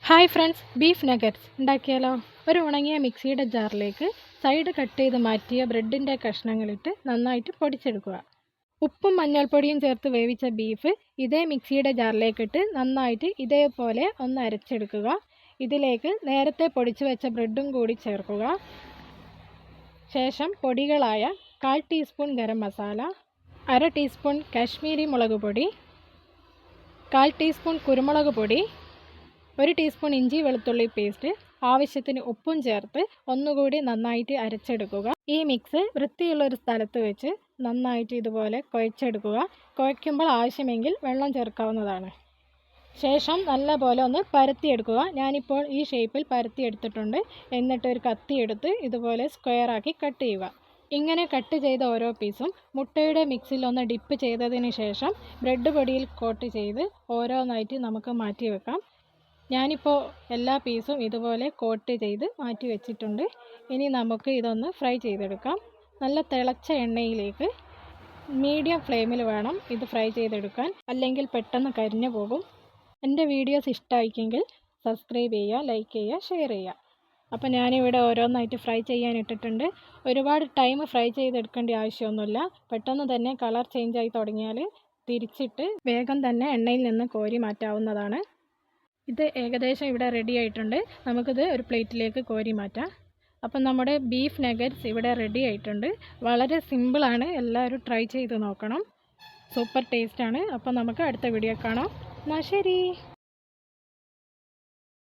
Hi friends, beef nuggets ഉണ്ടാക്കിയാലോ? ഒരു ഉണങ്ങിയ മിക്സിയുടെ ജാറിലേക്ക് സൈഡ് കട്ട് ചെയ്ത് മാറ്റിയ ബ്രെഡിൻ്റെ കഷ്ണങ്ങളിട്ട് നന്നായിട്ട് പൊടിച്ചെടുക്കുക. ഉപ്പും മഞ്ഞൾപ്പൊടിയും ചേർത്ത് വേവിച്ച ബീഫ് ഇതേ മിക്സിയുടെ ജാറിലേക്കിട്ട് നന്നായിട്ട് ഇതേപോലെ ഒന്ന് അരച്ചെടുക്കുക. ഇതിലേക്ക് നേരത്തെ പൊടിച്ചു വെച്ച ബ്രെഡും കൂടി ചേർക്കുക. ശേഷം പൊടികളായ 1/4 ടീസ്പൂൺ ഗരം മസാല, 1/2 ടീസ്പൂൺ കാശ്മീരി മുളക് പൊടി, 1/4 ടീസ്പൂൺ കുരുമുളക് പൊടി, 1 ടീസ്പൂൺ ഇഞ്ചി വെളുത്തുള്ളി പേസ്റ്റ്, ആവശ്യത്തിന് ഉപ്പും ചേർത്ത് ഒന്നുകൂടി നന്നായിട്ട് അരച്ചെടുക്കുക. ഈ മിക്സ് വൃത്തിയുള്ള ഒരു സ്ഥലത്ത് വെച്ച് നന്നായിട്ട് ഇതുപോലെ കുഴച്ചെടുക്കുക. കുഴയ്ക്കുമ്പോൾ ആവശ്യമെങ്കിൽ വെള്ളം ചേർക്കാവുന്നതാണ്. ശേഷം നല്ലപോലെ ഒന്ന് പരത്തിയെടുക്കുക. ഞാനിപ്പോൾ ഈ ഷേപ്പിൽ പരത്തിയെടുത്തിട്ടുണ്ട്. എന്നിട്ട് ഒരു കത്തി എടുത്ത് ഇതുപോലെ സ്ക്വയറാക്കി കട്ട് ചെയ്യുക. ഇങ്ങനെ കട്ട് ചെയ്ത ഓരോ പീസും മുട്ടയുടെ മിക്സിൽ ഒന്ന് ഡിപ്പ് ചെയ്തതിന് ശേഷം ബ്രെഡ് പൊടിയിൽ കോട്ട് ചെയ്ത് ഓരോന്നായിട്ട് നമുക്ക് മാറ്റി വെക്കാം. ഞാനിപ്പോൾ എല്ലാ പീസും ഇതുപോലെ കോട്ട് ചെയ്ത് മാറ്റി വെച്ചിട്ടുണ്ട്. ഇനി നമുക്ക് ഇതൊന്ന് ഫ്രൈ ചെയ്തെടുക്കാം. നല്ല തിളച്ച എണ്ണയിലേക്ക് മീഡിയം ഫ്ലെയിമിൽ വേണം ഇത് ഫ്രൈ ചെയ്തെടുക്കാൻ, അല്ലെങ്കിൽ പെട്ടെന്ന് കരിഞ്ഞു പോകും. എൻ്റെ വീഡിയോസ് ഇഷ്ടമായിക്കെങ്കിൽ സബ്സ്ക്രൈബ് ചെയ്യുക, ലൈക്ക് ചെയ്യുക, ഷെയർ ചെയ്യുക. അപ്പോൾ ഞാനിവിടെ ഓരോന്നായിട്ട് ഫ്രൈ ചെയ്യാൻ ഇട്ടിട്ടുണ്ട്. ഒരുപാട് ടൈം ഫ്രൈ ചെയ്തെടുക്കേണ്ട ആവശ്യമൊന്നുമില്ല. പെട്ടെന്ന് തന്നെ കളർ ചേഞ്ച് ആയി തുടങ്ങിയാൽ തിരിച്ചിട്ട് വേഗം തന്നെ എണ്ണയിൽ നിന്ന് കോരി മാറ്റാവുന്നതാണ്. ഇത് ഏകദേശം ഇവിടെ റെഡി ആയിട്ടുണ്ട്. നമുക്കിത് ഒരു പ്ലേറ്റിലേക്ക് കോരി മാറ്റാം. അപ്പം നമ്മുടെ ബീഫ് നഗറ്റ്സ് ഇവിടെ റെഡി ആയിട്ടുണ്ട്. വളരെ സിമ്പിളാണ്, എല്ലാവരും ട്രൈ ചെയ്ത് നോക്കണം. സൂപ്പർ ടേസ്റ്റാണ്. അപ്പം നമുക്ക് അടുത്ത വീഡിയോ കാണാം. എന്നാൽ ശരി.